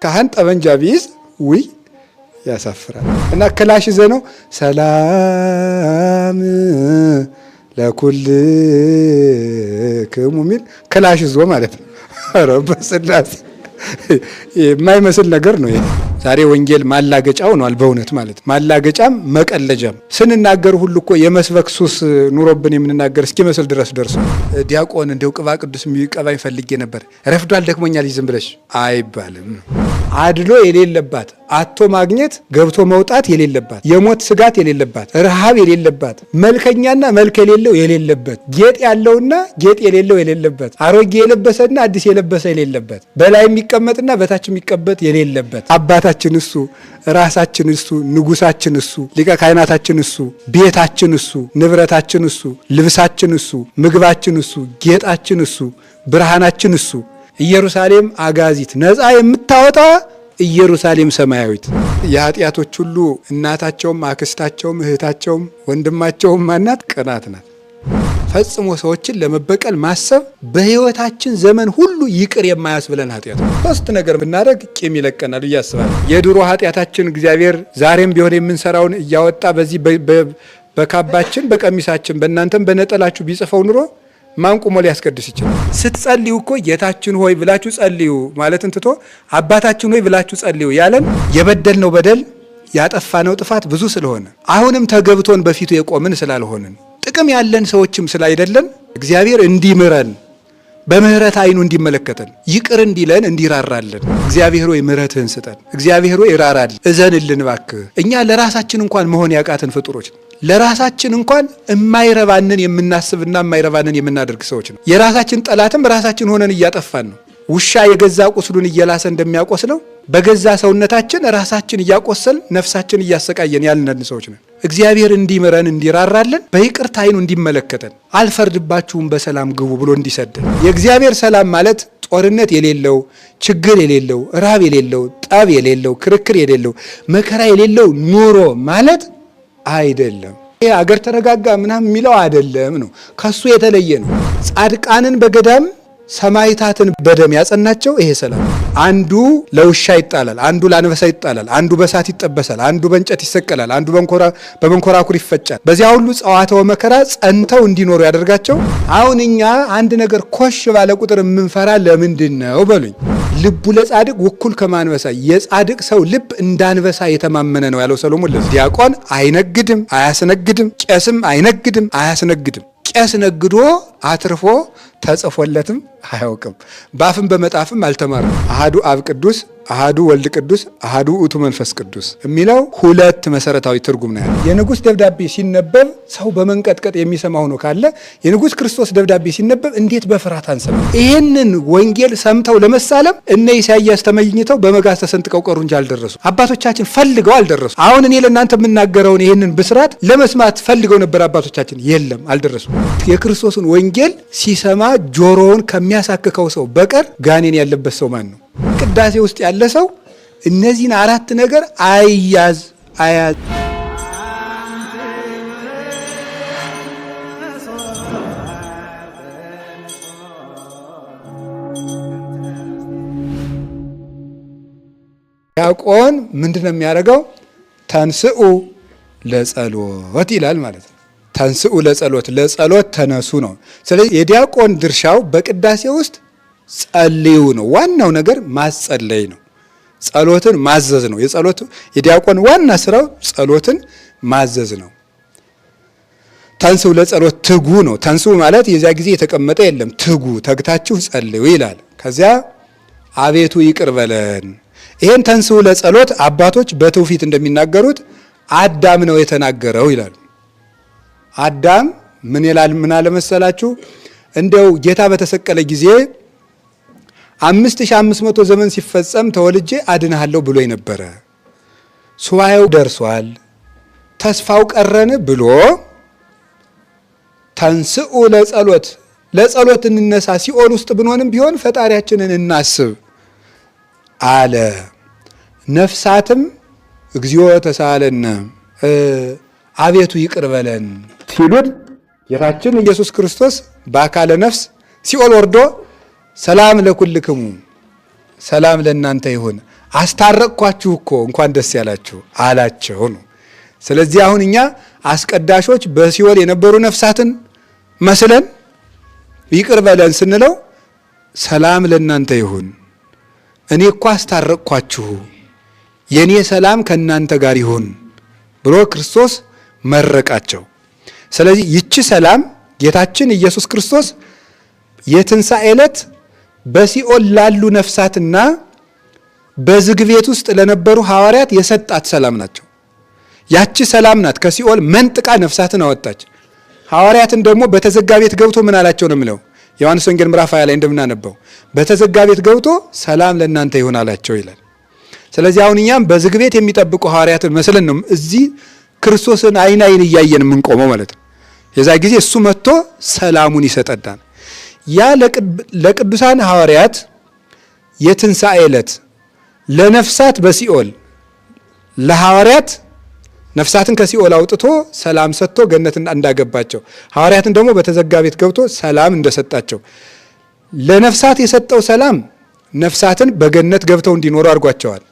ካህን ጠመንጃ ቢይዝ ውይ ያሳፍራል። እና ክላሽ ይዘ ነው ሰላም ለኩልክሙ ሚል ክላሽ ይዞ ማለት ነው። ኧረ በስላሴ የማይመስል ነገር ነው ይሄ። ዛሬ ወንጌል ማላገጫ ሆኗል በእውነት ማለት ማላገጫም መቀለጃም። ስንናገር ሁሉ እኮ የመስበክ ሱስ ኑሮብን የምንናገር እስኪመስል ድረስ ደርሶ ዲያቆን እንደው ቅባ ቅዱስ የሚቀባኝ ፈልጌ ነበር ረፍዷል ደክሞኛል ዝም ብለሽ አይባልም። አድሎ የሌለባት አቶ ማግኘት ገብቶ መውጣት የሌለባት የሞት ስጋት የሌለባት ረሃብ የሌለባት መልከኛና መልክ የሌለው የሌለበት ጌጥ ያለውና ጌጥ የሌለው የሌለበት አሮጌ የለበሰና አዲስ የለበሰ የሌለበት በላይ የሚቀመጥና በታች የሚቀመጥ የሌለበት አባታችን እሱ ራሳችን እሱ ንጉሳችን እሱ ሊቀ ካህናታችን እሱ ቤታችን እሱ ንብረታችን እሱ ልብሳችን እሱ ምግባችን እሱ ጌጣችን እሱ ብርሃናችን እሱ ኢየሩሳሌም አጋዚት ነፃ የምታወጣ ኢየሩሳሌም ሰማያዊት የኃጢአቶች ሁሉ እናታቸውም አክስታቸውም እህታቸውም ወንድማቸውም ማናት ቅናት ናት። ፈጽሞ ሰዎችን ለመበቀል ማሰብ በህይወታችን ዘመን ሁሉ ይቅር የማያስብለን ኃጢአት። ሶስት ነገር ብናደርግ ቂም ይለቀናል እያስባል የድሮ ኃጢአታችን እግዚአብሔር ዛሬም ቢሆን የምንሰራውን እያወጣ በዚህ በካባችን በቀሚሳችን በእናንተም በነጠላችሁ ቢጽፈው ኑሮ ማን ቆሞ ሊያስቀድስ ይችላል? ስትጸልዩ እኮ ጌታችን ሆይ ብላችሁ ጸልዩ ማለትን ትቶ አባታችን ሆይ ብላችሁ ጸልዩ ያለን የበደልነው በደል ያጠፋነው ጥፋት ብዙ ስለሆነ አሁንም ተገብቶን በፊቱ የቆምን ስላልሆንን ጥቅም ያለን ሰዎችም ስላይደለን እግዚአብሔር እንዲምረን በምህረት አይኑ እንዲመለከተን ይቅር እንዲለን እንዲራራልን እግዚአብሔር ሆይ ምህረትህን ስጠን፣ እግዚአብሔር ሆይ ራራልን፣ እዘንልን እባክህ። እኛ ለራሳችን እንኳን መሆን ያቃተን ፍጡሮች ነው። ለራሳችን እንኳን የማይረባንን የምናስብና የማይረባንን የምናደርግ ሰዎች ነው። የራሳችን ጠላትም ራሳችን ሆነን እያጠፋን ነው። ውሻ የገዛ ቁስሉን እየላሰ እንደሚያቆስለው በገዛ ሰውነታችን ራሳችን እያቆሰል ነፍሳችን እያሰቃየን ያልነን ሰዎች ነን። እግዚአብሔር እንዲምረን እንዲራራልን በይቅርታ አይኑ እንዲመለከተን አልፈርድባችሁም በሰላም ግቡ ብሎ እንዲሰደን። የእግዚአብሔር ሰላም ማለት ጦርነት የሌለው ችግር የሌለው ረሃብ የሌለው ጠብ የሌለው ክርክር የሌለው መከራ የሌለው ኑሮ ማለት አይደለም። ይሄ አገር ተረጋጋ ምናምን የሚለው አይደለም ነው። ከሱ የተለየ ነው። ጻድቃንን በገዳም ሰማይታትን በደም ያጸናቸው ይሄ ሰላም። አንዱ ለውሻ ይጣላል፣ አንዱ ለአንበሳ ይጣላል፣ አንዱ በሳት ይጠበሳል፣ አንዱ በእንጨት ይሰቀላል፣ አንዱ በመንኮራኩር ይፈጫል። በዚያ ሁሉ ጸዋትወ መከራ ጸንተው እንዲኖሩ ያደርጋቸው። አሁን እኛ አንድ ነገር ኮሽ ባለ ቁጥር የምንፈራ ለምንድን ነው በሉኝ። ልቡ ለጻድቅ ውኩል ከማንበሳ የጻድቅ ሰው ልብ እንዳንበሳ የተማመነ ነው ያለው ሰሎሞን። ዲያቆን አይነግድም አያስነግድም፣ ቄስም አይነግድም አያስነግድም። ቄስ ነግዶ አትርፎ ተጽፎለትም አያውቅም። ባፍም በመጣፍም አልተማረም። አሃዱ አብ ቅዱስ፣ አሃዱ ወልድ ቅዱስ፣ አሃዱ ውእቱ መንፈስ ቅዱስ የሚለው ሁለት መሰረታዊ ትርጉም ነው ያለው። የንጉሥ ደብዳቤ ሲነበብ ሰው በመንቀጥቀጥ የሚሰማ ሆኖ ካለ የንጉሥ ክርስቶስ ደብዳቤ ሲነበብ እንዴት በፍርሃት አንሰማ? ይህንን ወንጌል ሰምተው ለመሳለም እነ ኢሳይያስ ተመኝተው በመጋዝ ተሰንጥቀው ቀሩ እንጂ አልደረሱ። አባቶቻችን ፈልገው አልደረሱ። አሁን እኔ ለእናንተ የምናገረውን ይህንን ብስራት ለመስማት ፈልገው ነበር አባቶቻችን፣ የለም አልደረሱ። የክርስቶስን ወንጌል ሲሰማ ጆሮውን ከሚያሳክከው ሰው በቀር ጋኔን ያለበት ሰው ማን ነው? ቅዳሴ ውስጥ ያለ ሰው እነዚህን አራት ነገር አያዝ። ዲያቆን ምንድነው የሚያደርገው? ተንስኡ ለጸሎት ይላል ማለት ነው። ተንስኡ ለጸሎት፣ ለጸሎት ተነሱ ነው። ስለዚህ የዲያቆን ድርሻው በቅዳሴ ውስጥ ጸልዩ ነው። ዋናው ነገር ማጸለይ ነው። ጸሎትን ማዘዝ ነው። የዲያቆን ዋና ስራው ጸሎትን ማዘዝ ነው። ተንስኡ ለጸሎት ትጉ ነው። ተንስኡ ማለት የዚያ ጊዜ የተቀመጠ የለም። ትጉ፣ ተግታችሁ ጸልዩ ይላል። ከዚያ አቤቱ ይቅር በለን። ይሄን ተንስኡ ለጸሎት አባቶች በትውፊት እንደሚናገሩት አዳም ነው የተናገረው ይላሉ። አዳም ምን ይላል? ምን አለ መሰላችሁ? እንደው ጌታ በተሰቀለ ጊዜ 5500 ዘመን ሲፈጸም ተወልጄ አድንሃለሁ ብሎ ነበረ። ሱባኤው ደርሷል፣ ተስፋው ቀረን ብሎ ተንስኡ ለጸሎት፣ ለጸሎት እንነሳ፣ ሲኦል ውስጥ ብንሆንም ቢሆን ፈጣሪያችንን እናስብ አለ። ነፍሳትም እግዚኦ ተሳለነ አቤቱ ይቅር በለን ሲሉት ጌታችን ኢየሱስ ክርስቶስ በአካለ ነፍስ ሲኦል ወርዶ ሰላም ለኩልክሙ ሰላም ለእናንተ ይሁን አስታረቅኳችሁ እኮ እንኳን ደስ ያላችሁ አላቸው ነው። ስለዚህ አሁን እኛ አስቀዳሾች በሲኦል የነበሩ ነፍሳትን መስለን ይቅር በለን ስንለው ሰላም ለእናንተ ይሁን፣ እኔ እኮ አስታረቅኳችሁ፣ የኔ ሰላም ከእናንተ ጋር ይሁን ብሎ ክርስቶስ መረቃቸው። ስለዚህ ይቺ ሰላም ጌታችን ኢየሱስ ክርስቶስ የትንሣኤ ዕለት በሲኦል ላሉ ነፍሳትና በዝግ ቤት ውስጥ ለነበሩ ሐዋርያት የሰጣት ሰላም ናቸው። ያቺ ሰላም ናት ከሲኦል መንጥቃ ነፍሳትን አወጣች። ሐዋርያትን ደግሞ በተዘጋ ቤት ገብቶ ምን አላቸው ነው የሚለው ዮሐንስ ወንጌል ምዕራፍ 20 ላይ እንደምናነበው በተዘጋ ቤት ገብቶ ሰላም ለእናንተ ይሁን አላቸው ይላል። ስለዚህ አሁን እኛም በዝግ ቤት የሚጠብቁ ሐዋርያትን መስለን ነው እዚህ ክርስቶስን አይን አይን እያየን የምንቆመው ማለት ነው። የዛ ጊዜ እሱ መጥቶ ሰላሙን ይሰጠናል። ያ ለቅዱሳን ሐዋርያት የትንሣኤ ዕለት ለነፍሳት በሲኦል ለሐዋርያት ነፍሳትን ከሲኦል አውጥቶ ሰላም ሰጥቶ ገነት እንዳገባቸው ሐዋርያትን ደግሞ በተዘጋ ቤት ገብቶ ሰላም እንደሰጣቸው ለነፍሳት የሰጠው ሰላም ነፍሳትን በገነት ገብተው እንዲኖሩ አድርጓቸዋል።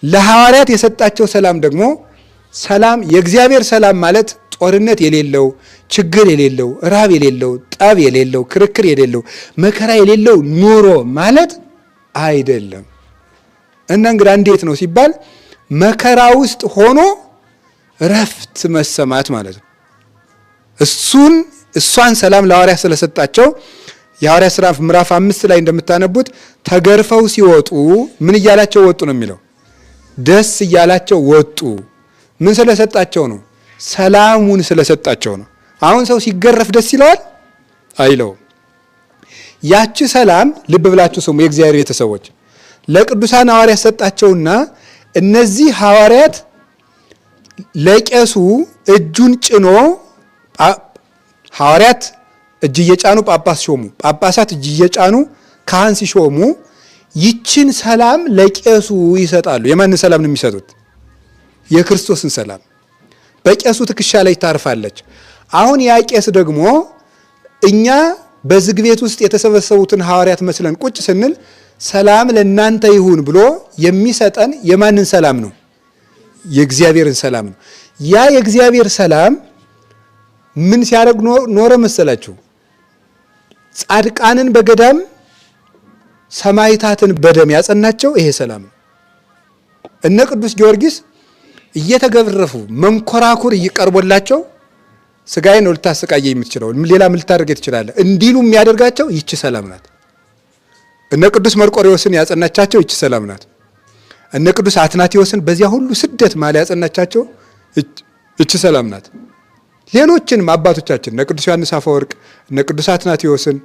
ለሐዋርያት የሰጣቸው ሰላም ደግሞ ሰላም የእግዚአብሔር ሰላም ማለት ጦርነት የሌለው፣ ችግር የሌለው፣ ረሃብ የሌለው፣ ጠብ የሌለው፣ ክርክር የሌለው፣ መከራ የሌለው ኑሮ ማለት አይደለም። እና እንግዲህ እንዴት ነው ሲባል መከራ ውስጥ ሆኖ ረፍት መሰማት ማለት ነው። እሷን ሰላም ለሐዋርያት ስለሰጣቸው የሐዋርያት ሥራ ምዕራፍ 5 ላይ እንደምታነቡት ተገርፈው ሲወጡ ምን እያላቸው ወጡ ነው የሚለው? ደስ እያላቸው ወጡ። ምን ስለሰጣቸው ነው? ሰላሙን ስለሰጣቸው ነው። አሁን ሰው ሲገረፍ ደስ ይለዋል? አይለውም። ያቺ ሰላም ልብ ብላችሁ ስሙ የእግዚአብሔር ቤተሰቦች፣ ለቅዱሳን ሐዋርያት ሰጣቸውና እነዚህ ሐዋርያት ለቄሱ እጁን ጭኖ ሐዋርያት እጅ እየጫኑ ጳጳስ ሾሙ፣ ጳጳሳት እጅ እየጫኑ ካህን ሲሾሙ ይችን ሰላም ለቄሱ ይሰጣሉ። የማንን ሰላም ነው የሚሰጡት? የክርስቶስን ሰላም በቄሱ ትከሻ ላይ ታርፋለች። አሁን ያ ቄስ ደግሞ እኛ በዝግ ቤት ውስጥ የተሰበሰቡትን ሐዋርያት መስለን ቁጭ ስንል ሰላም ለእናንተ ይሁን ብሎ የሚሰጠን የማንን ሰላም ነው? የእግዚአብሔርን ሰላም ነው። ያ የእግዚአብሔር ሰላም ምን ሲያደርግ ኖረ መሰላችሁ? ጻድቃንን በገዳም ሰማዕታትን በደም ያጸናቸው ይሄ ሰላም ነው። እነ ቅዱስ ጊዮርጊስ እየተገረፉ መንኮራኩር እየቀርቦላቸው ስጋዬ ነው ልታሰቃየ የምትችለው ሌላ ምን ልታደርግ ትችላለህ እንዲሉ የሚያደርጋቸው ይቺ ሰላም ናት። እነ ቅዱስ መርቆሬዎስን ያጸናቻቸው ይቺ ሰላም ናት። እነ ቅዱስ አትናቴዎስን በዚያ ሁሉ ስደት ማለ ያጸናቻቸው ይቺ ሰላም ናት። ሌሎችንም አባቶቻችን እነ ቅዱስ ዮሐንስ አፈወርቅ፣ እነ ቅዱስ አትናቴዎስን፣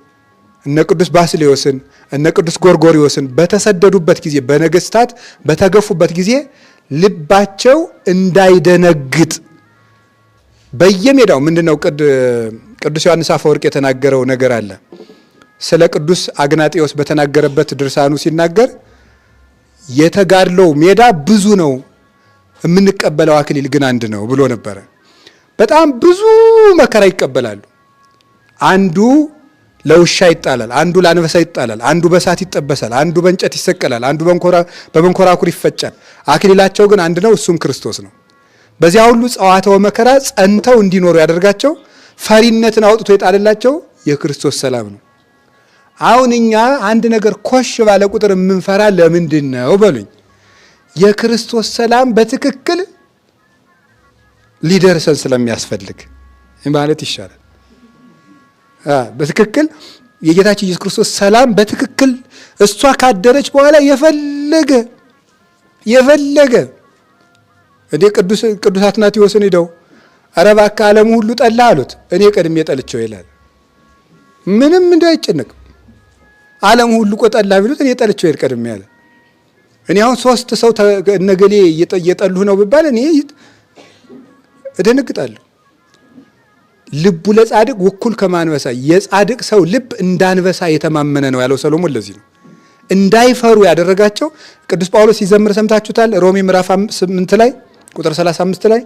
እነ ቅዱስ ባስልዮስን፣ እነ ቅዱስ ጎርጎሪዎስን በተሰደዱበት ጊዜ በነገስታት በተገፉበት ጊዜ ልባቸው እንዳይደነግጥ በየሜዳው ምንድነው ቅዱስ ዮሐንስ አፈወርቅ የተናገረው ነገር አለ። ስለ ቅዱስ አግናጤዎስ በተናገረበት ድርሳኑ ሲናገር የተጋድለው ሜዳ ብዙ ነው፣ የምንቀበለው አክሊል ግን አንድ ነው ብሎ ነበረ። በጣም ብዙ መከራ ይቀበላሉ። አንዱ ለውሻ ይጣላል፣ አንዱ ለአንበሳ ይጣላል፣ አንዱ በእሳት ይጠበሳል፣ አንዱ በእንጨት ይሰቀላል፣ አንዱ በመንኮራኩር ይፈጫል። አክሊላቸው ግን አንድ ነው፣ እሱም ክርስቶስ ነው። በዚያ ሁሉ ጸዋትወ መከራ ጸንተው እንዲኖሩ ያደርጋቸው ፈሪነትን አውጥቶ የጣለላቸው የክርስቶስ ሰላም ነው። አሁን እኛ አንድ ነገር ኮሽ ባለ ቁጥር የምንፈራ ለምንድን ነው በሉኝ? የክርስቶስ ሰላም በትክክል ሊደርሰን ስለሚያስፈልግ ማለት ይሻላል። በትክክል የጌታችን ኢየሱስ ክርስቶስ ሰላም በትክክል እሷ ካደረች በኋላ የፈለገ እኔ ቅዱስ አትናቴዎስን ሄደው ኧረ እባክህ ዓለሙ ሁሉ ጠላ አሉት። እኔ ቀድሜ ጠልቼው ይላል። ምንም እንዳይጨነቅ ዓለሙ ሁሉ ቆጠላ ቢሉት እኔ ጠልቼው ይል ቀድሜ ያለ። እኔ አሁን 3 ሰው እነገሌ እየጠሉህ ነው ቢባል እኔ እደነግጣለሁ። ልቡ ለጻድቅ ውኩል ከማንበሳ የጻድቅ ሰው ልብ እንዳንበሳ የተማመነ ነው ያለው ሰሎሞን። ለዚህ ነው እንዳይፈሩ ያደረጋቸው። ቅዱስ ጳውሎስ ሲዘምር ሰምታችሁታል። ሮሜ ምዕራፍ 8 ላይ ቁጥር 35 ላይ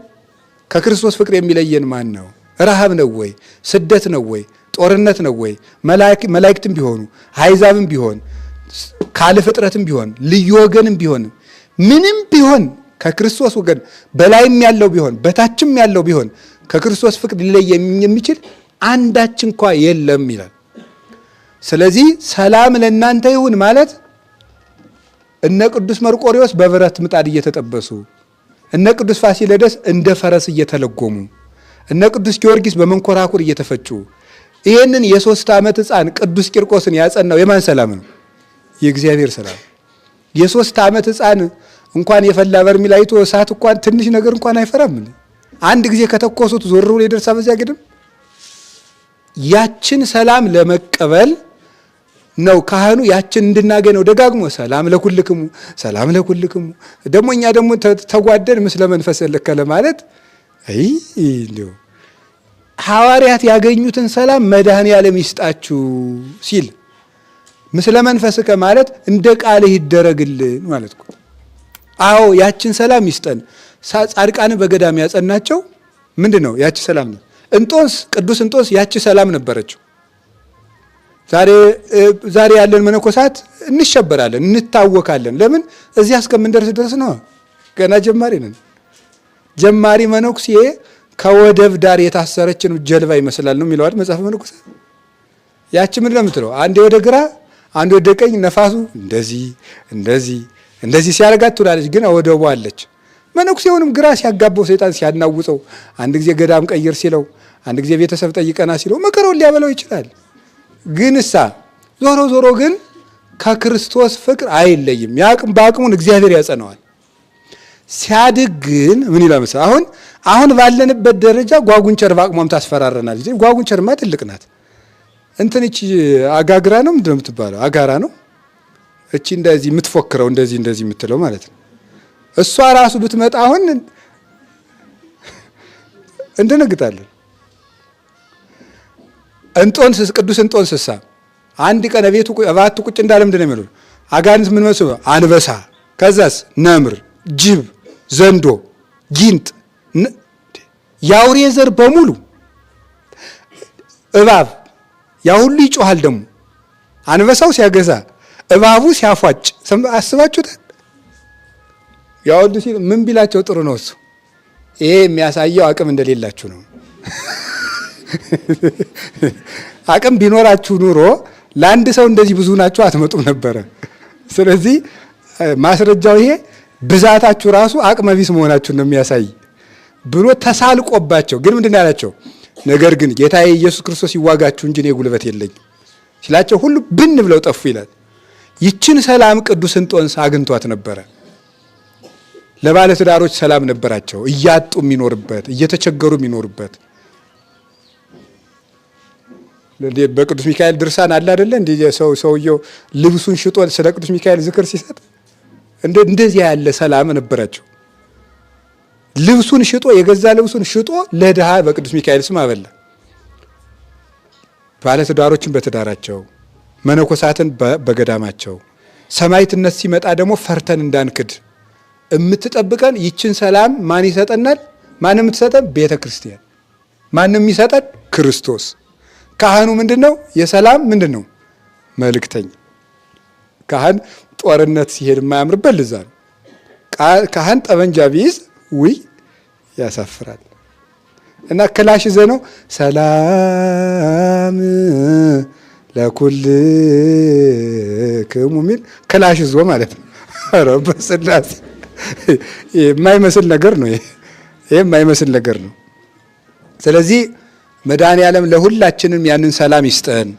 ከክርስቶስ ፍቅር የሚለየን ማን ነው? ረሃብ ነው ወይ? ስደት ነው ወይ? ጦርነት ነው ወይ? መላእክትም ቢሆኑ አሕዛብም ቢሆን ካለ ፍጥረትም ቢሆን ልዩ ወገንም ቢሆን ምንም ቢሆን ከክርስቶስ ወገን በላይም ያለው ቢሆን በታችም ያለው ቢሆን ከክርስቶስ ፍቅር ሊለይ የሚችል አንዳች እንኳ የለም ይላል። ስለዚህ ሰላም ለእናንተ ይሁን ማለት እነ ቅዱስ መርቆሪዎስ በብረት ምጣድ እየተጠበሱ፣ እነ ቅዱስ ፋሲለደስ እንደ ፈረስ እየተለጎሙ፣ እነ ቅዱስ ጊዮርጊስ በመንኮራኩር እየተፈጩ ይህንን የ3 ዓመት ሕፃን ቅዱስ ቂርቆስን ያጸናው የማን ሰላም ነው? የእግዚአብሔር ሰላም። የ3 ዓመት ሕፃን እንኳን የፈላ በርሜል አይቶ እሳት እንኳን ትንሽ ነገር እንኳን አይፈራም። አንድ ጊዜ ከተኮሱት ዞር ብሎ ይደርሳል በዚያ ግድም። ያችን ሰላም ለመቀበል ነው ካህኑ ያችን እንድናገኝ ነው ደጋግሞ ሰላም ለኩልክሙ ሰላም ለኩልክሙ። ደግሞ እኛ ደግሞ ተጓደን ምስለ መንፈስ ለከለ ማለት እንዲሁ ሐዋርያት ያገኙትን ሰላም መድኃኔዓለም ይስጣችሁ ሲል ምስለ መንፈስከ ማለት እንደ ቃልህ ይደረግልን ማለት ነው። አዎ ያችን ሰላም ይስጠን። ጻድቃን በገዳም ያጸናቸው ምንድነው? ያቺ ሰላም ነው። እንጦንስ ቅዱስ እንጦንስ ያቺ ሰላም ነበረችው። ዛሬ ያለን መነኮሳት እንሸበራለን፣ እንታወካለን። ለምን? እዚያ እስከምንደርስ ድረስ ነው። ገና ጀማሪ ነን። ጀማሪ መነኩሴ ከወደብ ዳር የታሰረችን ጀልባ ይመስላል ነው የሚለው አይደል መጽሐፍ መነኮሳት። ያቺ ምንድን ነው የምትለው? አንዴ ወደ ግራ አንዴ ወደ ቀኝ ነፋሱ እንደዚህ እንደዚህ እንደዚህ ሲያረጋት ትውላለች። ግን ወደቡ አለች። መነኩሴውንም ግራ ሲያጋባው ሰይጣን ሲያናውፀው፣ አንድ ጊዜ ገዳም ቀይር ሲለው፣ አንድ ጊዜ ቤተሰብ ጠይቀና ሲለው መከራውን ሊያበላው ይችላል። ግን ዞሮ ዞሮ ግን ከክርስቶስ ፍቅር አይለይም። በአቅሙን እግዚአብሔር ያጸነዋል። ሲያድግ ግን ምን ይላል መሰለህ? አሁን ባለንበት ደረጃ ጓጉንቸር በአቅሟም ታስፈራረናል። ጓጉንቸርማ ትልቅ ናት። እቺ አጋግራ ነው ምንድነው የምትባለው? አጋራ ነው እቺ እንደዚህ የምትፎክረው እንደዚህ የምትለው ማለት ነው። እሷ ራሱ ብትመጣ አሁን እንደነግጣለን። ቅዱስ እንጦንስሳ አንድ ቀን እባቱ ቁጭ እንዳለ ምንድነው የሚለው? አጋንንት ምን መስሎ አንበሳ፣ ከዛስ ነምር፣ ጅብ፣ ዘንዶ፣ ጊንጥ፣ የአውሬ ዘር በሙሉ እባብ ያ ሁሉ ይጮሃል። ደግሞ አንበሳው ሲያገሳ እባቡ ሲያፏጭ አስባችሁታል? ያ ሁሉ ሲል ምን ቢላቸው ጥሩ ነው? እሱ ይሄ የሚያሳየው አቅም እንደሌላችሁ ነው። አቅም ቢኖራችሁ ኑሮ ለአንድ ሰው እንደዚህ ብዙ ናችሁ አትመጡም ነበረ። ስለዚህ ማስረጃው ይሄ ብዛታችሁ ራሱ አቅመ ቢስ መሆናችሁን ነው የሚያሳይ ብሎ ተሳልቆባቸው፣ ግን ምንድን ነው ያላቸው? ነገር ግን ጌታዬ ኢየሱስ ክርስቶስ ይዋጋችሁ እንጂ እኔ ጉልበት የለኝም ሲላቸው ሁሉ ብን ብለው ጠፉ ይላል። ይችን ሰላም ቅዱስ እንጦንስ አግኝቷት ነበረ። ለባለ ትዳሮች ሰላም ነበራቸው፣ እያጡ የሚኖርበት እየተቸገሩ የሚኖርበት። በቅዱስ ሚካኤል ድርሳን አለ አይደለ? እንደ ሰውየው ልብሱን ሽጦ ስለ ቅዱስ ሚካኤል ዝክር ሲሰጥ እንደዚህ ያለ ሰላም ነበራቸው። ልብሱን ሽጦ የገዛ ልብሱን ሽጦ ለድሃ በቅዱስ ሚካኤል ስም አበላ። ባለ ትዳሮችን በትዳራቸው፣ መነኮሳትን በገዳማቸው። ሰማዕትነት ሲመጣ ደግሞ ፈርተን እንዳንክድ የምትጠብቀን ይችን ሰላም ማን ይሰጠናል? ማንም የምትሰጠን ቤተ ክርስቲያን። ማንም የሚሰጠን ክርስቶስ። ካህኑ ምንድነው? የሰላም ምንድነው? መልእክተኛ። ካህን ጦርነት ሲሄድ የማያምርበት ልዛ ነው። ካህን ጠመንጃ ቢይዝ ውይ ያሳፍራል። እና ክላሽ ዘነው ሰላም ለኩልክሙ ሚል ክላሽ ዞ ማለት ነው። ኧረ በስላሴ የማይመስል ነገር ነው። ይሄ የማይመስል ነገር ነው። ስለዚህ መድኃኔዓለም ለሁላችንም ያንን ሰላም ይስጠን።